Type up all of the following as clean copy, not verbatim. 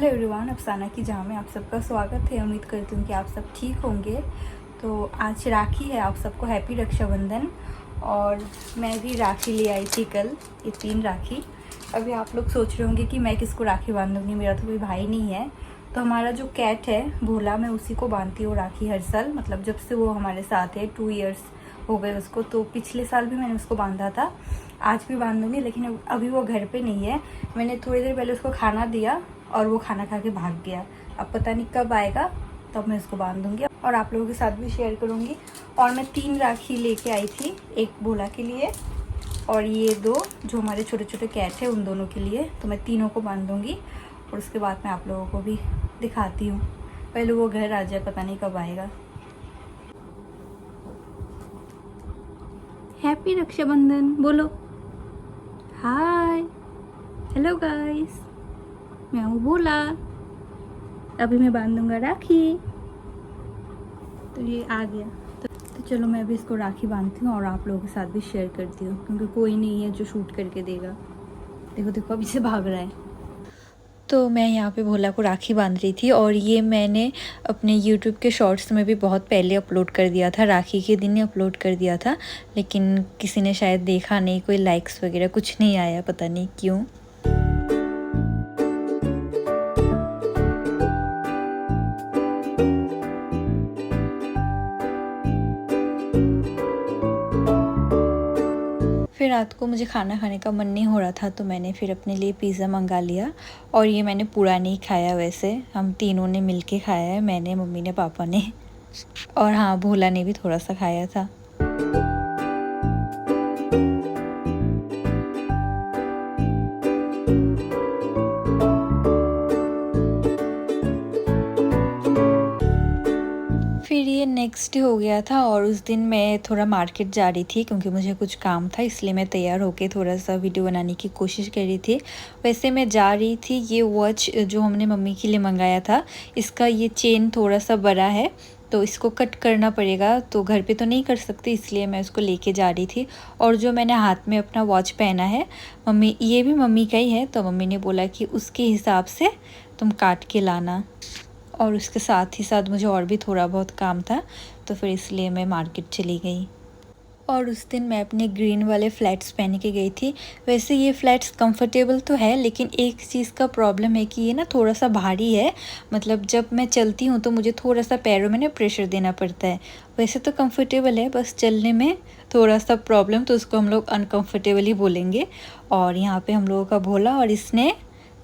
Hello everyone, अफसाना की जहाँ में आप सबका स्वागत है। उम्मीद करती हूँ कि आप सब ठीक होंगे। तो आज राखी है, आप सबको हैप्पी रक्षाबंधन। और मैं भी राखी ले आई थी कल, ये 3 राखी। अभी आप लोग सोच रहे होंगे कि मैं किसको राखी बांधूंगी, मेरा तो कोई भाई नहीं है। तो हमारा जो कैट है भोला, मैं उसी को बांधती हूँ राखी हर साल। मतलब जब से वो हमारे साथ है 2 इयर्स हो गए उसको। तो पिछले साल भी मैंने उसको बांधा था, आज भी बांधूंगी, लेकिन अभी वो घर पे नहीं है। मैंने थोड़ी देर पहले उसको खाना दिया और वो खाना खा के भाग गया। अब पता नहीं कब आएगा, तब मैं उसको बांधूंगी और आप लोगों के साथ भी शेयर करूंगी। और मैं 3 राखी लेके आई थी, एक भोला के लिए और ये 2 जो हमारे छोटे छोटे कैट है उन दोनों के लिए। तो मैं तीनों को बांधूंगी और उसके बाद मैं आप लोगों को भी दिखाती हूँ। पहले वो घर आ जाए, पता नहीं कब आएगा। हैप्पी रक्षाबंधन बोलो। हाय, हेलो गाइस, मैं हूँ भोला। अभी मैं बांधूंगा राखी। तो ये आ गया। तो चलो मैं अभी इसको राखी बांधती हूँ और आप लोगों के साथ भी शेयर करती हूँ, क्योंकि कोई नहीं है जो शूट करके देगा। देखो देखो अभी से भाग रहा है। तो मैं यहाँ पे भोला को राखी बांध रही थी और ये मैंने अपने YouTube के शॉर्ट्स में भी बहुत पहले अपलोड कर दिया था, राखी के दिन ही अपलोड कर दिया था। लेकिन किसी ने शायद देखा नहीं, कोई लाइक्स वगैरह कुछ नहीं आया, पता नहीं क्यों। फिर रात को मुझे खाना खाने का मन नहीं हो रहा था, तो मैंने फिर अपने लिए पिज़्ज़ा मंगा लिया। और ये मैंने पूरा नहीं खाया, वैसे हम तीनों ने मिलके खाया है, मैंने, मम्मी ने, पापा ने। और हाँ, भोला ने भी थोड़ा सा खाया था। फिर ये नेक्स्ट डे हो गया था और उस दिन मैं थोड़ा मार्केट जा रही थी, क्योंकि मुझे कुछ काम था, इसलिए मैं तैयार होके थोड़ा सा वीडियो बनाने की कोशिश कर रही थी। वैसे मैं जा रही थी, ये वॉच जो हमने मम्मी के लिए मंगाया था, इसका ये चेन थोड़ा सा बड़ा है, तो इसको कट करना पड़ेगा। तो घर पे तो नहीं कर सकती, इसलिए मैं उसको लेके जा रही थी। और जो मैंने हाथ में अपना वॉच पहना है, मम्मी, ये भी मम्मी का ही है, तो मम्मी ने बोला कि उसके हिसाब से तुम काट के लाना। और उसके साथ ही साथ मुझे और भी थोड़ा बहुत काम था, तो फिर इसलिए मैं मार्केट चली गई। और उस दिन मैं अपने ग्रीन वाले फ्लैट्स पहन के गई थी। वैसे ये फ्लैट्स कंफर्टेबल तो है, लेकिन एक चीज़ का प्रॉब्लम है कि ये ना थोड़ा सा भारी है। मतलब जब मैं चलती हूँ तो मुझे थोड़ा सा पैरों में ना प्रेशर देना पड़ता है। वैसे तो कंफर्टेबल है, बस चलने में थोड़ा सा प्रॉब्लम, तो उसको हम लोग अनकम्फर्टेबल ही बोलेंगे। और यहाँ पे हम लोगों का भोला, और इसने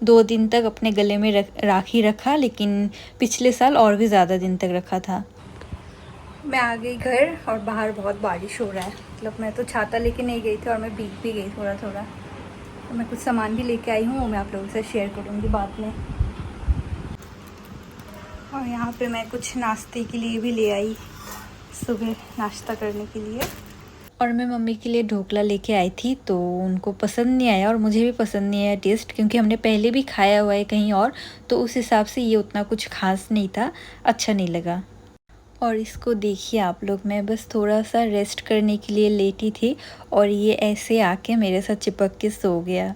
2 दिन तक अपने गले में राखी रखा, लेकिन पिछले साल और भी ज़्यादा दिन तक रखा था। मैं आ गई घर और बाहर बहुत बारिश हो रहा है। मतलब मैं तो छाता लेके नहीं गई थी और मैं भीग भी गई थोड़ा थोड़ा। तो मैं कुछ सामान भी लेके आई हूँ, वो मैं आप लोगों से शेयर करूँगी बाद में। और यहाँ पे मैं कुछ नाश्ते के लिए भी ले आई, सुबह नाश्ता करने के लिए। और मैं मम्मी के लिए ढोकला लेके आई थी, तो उनको पसंद नहीं आया और मुझे भी पसंद नहीं आया टेस्ट, क्योंकि हमने पहले भी खाया हुआ है कहीं और, तो उस हिसाब से ये उतना कुछ खास नहीं था, अच्छा नहीं लगा। और इसको देखिए आप लोग, मैं बस थोड़ा सा रेस्ट करने के लिए लेटी थी और ये ऐसे आके मेरे साथ चिपक के सो गया।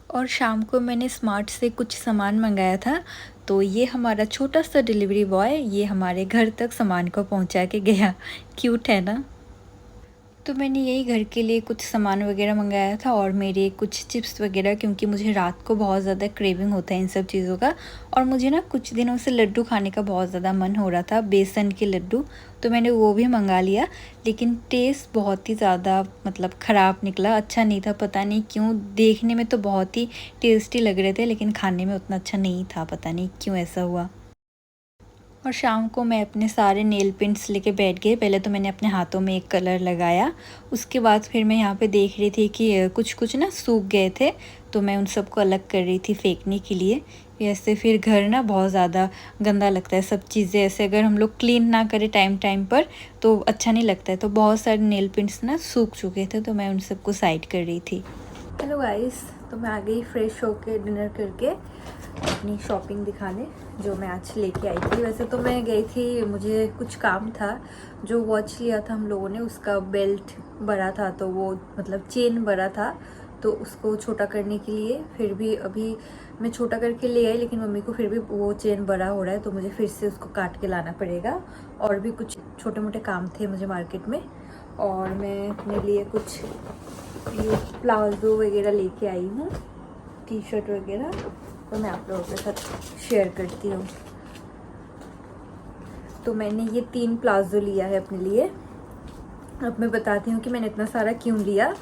और शाम को मैंने स्मार्ट से कुछ सामान मंगाया था, तो ये हमारा छोटा सा डिलीवरी बॉय ये हमारे घर तक सामान को पहुंचा के गया। क्यूट है ना। तो मैंने यही घर के लिए कुछ सामान वगैरह मंगाया था और मेरे कुछ चिप्स वगैरह, क्योंकि मुझे रात को बहुत ज़्यादा क्रेविंग होता है इन सब चीज़ों का। और मुझे ना कुछ दिनों से लड्डू खाने का बहुत ज़्यादा मन हो रहा था, बेसन के लड्डू, तो मैंने वो भी मंगा लिया। लेकिन टेस्ट बहुत ही ज़्यादा मतलब ख़राब निकला, अच्छा नहीं था, पता नहीं क्यों। देखने में तो बहुत ही टेस्टी लग रहे थे, लेकिन खाने में उतना अच्छा नहीं था, पता नहीं क्यों ऐसा हुआ। और शाम को मैं अपने सारे नेल पेंट्स लेके बैठ गई। पहले तो मैंने अपने हाथों में एक कलर लगाया, उसके बाद फिर मैं यहाँ पे देख रही थी कि कुछ कुछ ना सूख गए थे, तो मैं उन सबको अलग कर रही थी फेंकने के लिए। ऐसे फिर घर ना बहुत ज़्यादा गंदा लगता है, सब चीज़ें ऐसे अगर हम लोग क्लीन ना करें टाइम टाइम पर तो अच्छा नहीं लगता है। तो बहुत सारे नेल पेंट्स ना सूख चुके थे, तो मैं उन सबको साइड कर रही थी। हेलो गाइस, तो मैं आ गई फ्रेश होके डिनर करके अपनी शॉपिंग दिखाने, जो मैं आज लेके आई थी। वैसे तो मैं गई थी, मुझे कुछ काम था। जो वॉच लिया था हम लोगों ने, उसका बेल्ट बड़ा था, तो वो मतलब चेन बड़ा था, तो उसको छोटा करने के लिए फिर भी अभी मैं छोटा करके ले आई, लेकिन मम्मी को फिर भी वो चेन बड़ा हो रहा है, तो मुझे फिर से उसको काट के लाना पड़ेगा। और भी कुछ छोटे मोटे काम थे मुझे मार्केट में, और मैं अपने लिए कुछ ये प्लाजो वगैरह लेके आई हूँ, टी शर्ट वगैरह, तो मैं आप लोगों के साथ शेयर करती हूँ। तो मैंने ये 3 प्लाजो लिया है अपने लिए। अब मैं बताती हूँ कि मैंने इतना सारा क्यों लिया।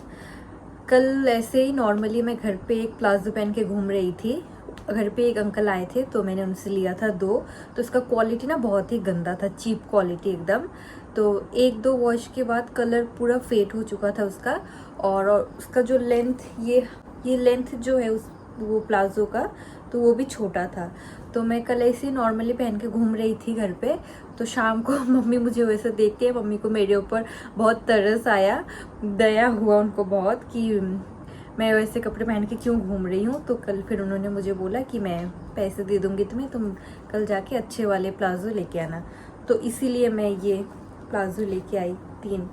कल ऐसे ही नॉर्मली मैं घर पे एक प्लाजो पहन के घूम रही थी, घर पे एक अंकल आए थे तो मैंने उनसे लिया था 2, तो उसका क्वालिटी ना बहुत ही गंदा था, चीप क्वालिटी एकदम। तो 1-2 वॉश के बाद कलर पूरा फेड हो चुका था उसका, और उसका जो लेंथ, ये लेंथ जो है उस वो प्लाजो का, तो वो भी छोटा था। तो मैं कल ऐसे नॉर्मली पहन के घूम रही थी घर पे, तो शाम को मम्मी मुझे वैसे देख के, मम्मी को मेरे ऊपर बहुत तरस आया, दया हुआ उनको बहुत कि मैं वैसे कपड़े पहन के क्यों घूम रही हूँ। तो कल फिर उन्होंने मुझे बोला कि मैं पैसे दे दूँगी तुम्हें, तुम कल जाके अच्छे वाले प्लाजो लेके आना। तो इसीलिए मैं ये प्लाजो लेके आई 3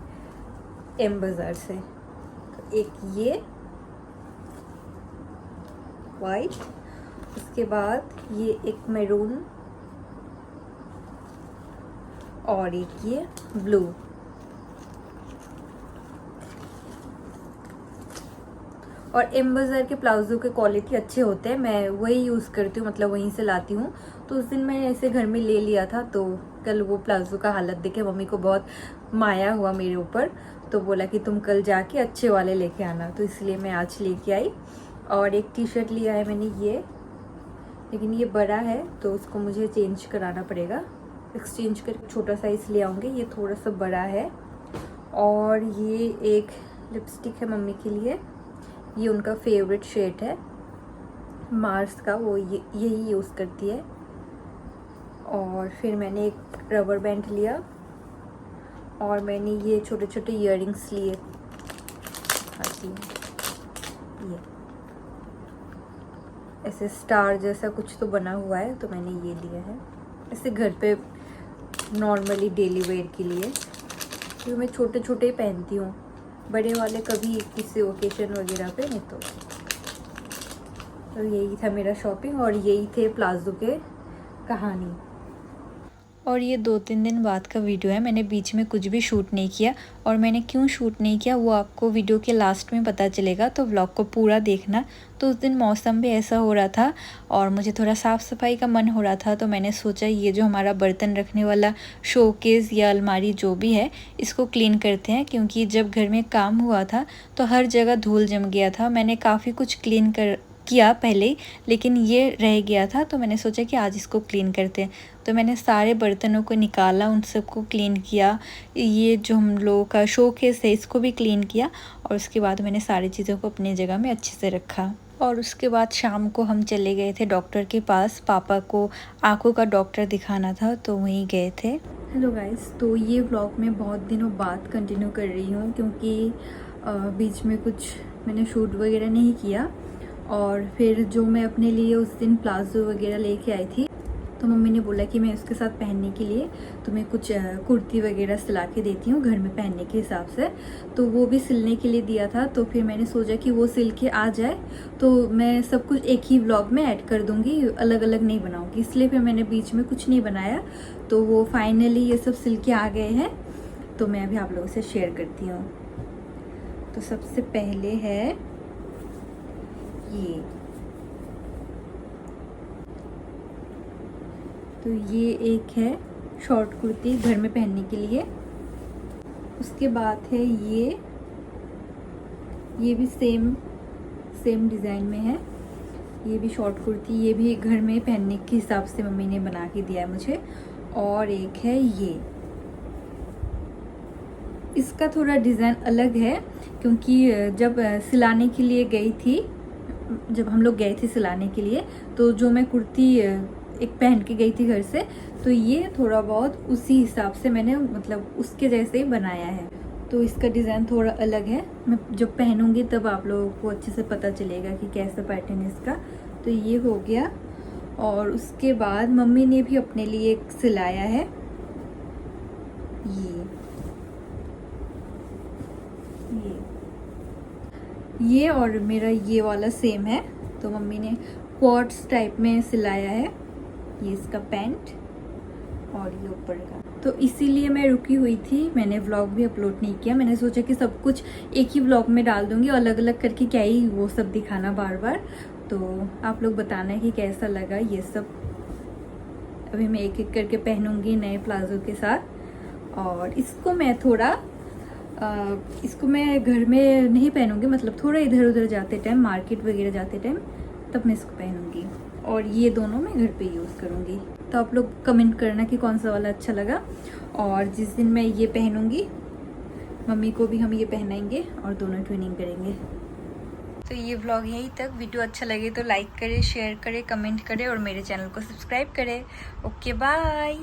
एम बाज़ार से। तो एक ये वाइट, उसके बाद ये एक मैरून, और एक ये ब्लू। और एम बाज़ार के प्लाजो के क्वालिटी अच्छे होते हैं, मैं वही यूज़ करती हूँ, मतलब वहीं से लाती हूँ। तो उस दिन मैंने ऐसे घर में ले लिया था, तो कल वो प्लाजो का हालत देखे मम्मी को बहुत माया हुआ मेरे ऊपर, तो बोला कि तुम कल जाके अच्छे वाले लेके आना, तो इसलिए मैं आज लेके आई। और एक टी शर्ट लिया है मैंने ये, लेकिन ये बड़ा है तो उसको मुझे चेंज कराना पड़ेगा, एक्सचेंज कर छोटा साइज़ ले आऊँगी, ये थोड़ा सा बड़ा है। और ये एक लिपस्टिक है मम्मी के लिए, ये उनका फेवरेट शेड है मार्स का, वो यही यूज़ करती है। और फिर मैंने एक रबर बैंड लिया, और मैंने ये छोटे छोटे इयररिंग्स लिए, ये ऐसे स्टार जैसा कुछ तो बना हुआ है, तो मैंने ये लिया है ऐसे घर पे नॉर्मली डेली वेयर के लिए, क्योंकि मैं छोटे छोटे ही पहनती हूँ, बड़े वाले कभी किसी ओकेजन वगैरह पे नहीं। तो यही था मेरा शॉपिंग, और यही थे प्लाजो के कहानी। और ये 2-3 दिन बाद का वीडियो है, मैंने बीच में कुछ भी शूट नहीं किया, और मैंने क्यों शूट नहीं किया वो आपको वीडियो के लास्ट में पता चलेगा, तो व्लॉग को पूरा देखना। तो उस दिन मौसम भी ऐसा हो रहा था, और मुझे थोड़ा साफ़ सफाई का मन हो रहा था, तो मैंने सोचा ये जो हमारा बर्तन रखने वाला शोकेस या अलमारी जो भी है, इसको क्लीन करते हैं, क्योंकि जब घर में काम हुआ था तो हर जगह धूल जम गया था। मैंने काफ़ी कुछ क्लीन किया पहले, लेकिन ये रह गया था, तो मैंने सोचा कि आज इसको क्लीन करते हैं। तो मैंने सारे बर्तनों को निकाला, उन सबको क्लीन किया, ये जो हम लोगों का शोकेस है इसको भी क्लीन किया, और उसके बाद मैंने सारी चीज़ों को अपनी जगह में अच्छे से रखा। और उसके बाद शाम को हम चले गए थे डॉक्टर के पास, पापा को आँखों का डॉक्टर दिखाना था, तो वहीं गए थे। हेलो गाइस, तो ये व्लॉग मैं बहुत दिनों बाद कंटिन्यू कर रही हूँ, क्योंकि बीच में कुछ मैंने शूट वगैरह नहीं किया। और फिर जो मैं अपने लिए उस दिन प्लाजो वगैरह लेके आई थी, तो मम्मी ने बोला कि मैं उसके साथ पहनने के लिए तुम्हें कुछ कुर्ती वगैरह सिला के देती हूँ घर में पहनने के हिसाब से। तो वो भी सिलने के लिए दिया था, तो फिर मैंने सोचा कि वो सिल के आ जाए तो मैं सब कुछ एक ही व्लॉग में ऐड कर दूँगी, अलग अलग नहीं बनाऊँगी, इसलिए फिर मैंने बीच में कुछ नहीं बनाया। तो वो फाइनली ये सब सिल के आ गए हैं, तो मैं अभी आप लोगों से शेयर करती हूँ। तो सबसे पहले है ये, तो ये एक है शॉर्ट कुर्ती घर में पहनने के लिए। उसके बाद है ये भी सेम डिज़ाइन में है, ये भी शॉर्ट कुर्ती, ये भी घर में पहनने के हिसाब से मम्मी ने बना के दिया है मुझे। और एक है ये, इसका थोड़ा डिज़ाइन अलग है, क्योंकि जब सिलाने के लिए गई थी, जब हम लोग गए थे सिलाने के लिए, तो जो मैं कुर्ती एक पहन के गई थी घर से, तो ये थोड़ा बहुत उसी हिसाब से मैंने मतलब उसके जैसे ही बनाया है। तो इसका डिज़ाइन थोड़ा अलग है, मैं जब पहनूंगी तब आप लोगों को अच्छे से पता चलेगा कि कैसा पैटर्न है इसका। तो ये हो गया। और उसके बाद मम्मी ने भी अपने लिए एक सिलाया है, ये और मेरा ये वाला सेम है, तो मम्मी ने क्वार्ट्स टाइप में सिलाया है। ये इसका पैंट और ये ऊपर का, तो इसीलिए मैं रुकी हुई थी, मैंने व्लॉग भी अपलोड नहीं किया। मैंने सोचा कि सब कुछ एक ही व्लॉग में डाल दूंगी, अलग अलग करके क्या ही वो सब दिखाना बार बार। तो आप लोग बताना है कि कैसा लगा ये सब। अभी मैं एक एक करके पहनूंगी नए प्लाजो के साथ। और इसको मैं थोड़ा इसको मैं घर में नहीं पहनूंगी, मतलब थोड़ा इधर उधर जाते टाइम, मार्केट वगैरह जाते टाइम, तब मैं इसको पहनूंगी। और ये दोनों मैं घर पे यूज़ करूंगी। तो आप लोग कमेंट करना कि कौन सा वाला अच्छा लगा। और जिस दिन मैं ये पहनूंगी, मम्मी को भी हम ये पहनाएंगे और दोनों ट्विनिंग करेंगे। तो ये व्लॉग यहीं तक। वीडियो अच्छा लगे तो लाइक करें, शेयर करें, कमेंट करें और मेरे चैनल को सब्सक्राइब करें। Okay bye.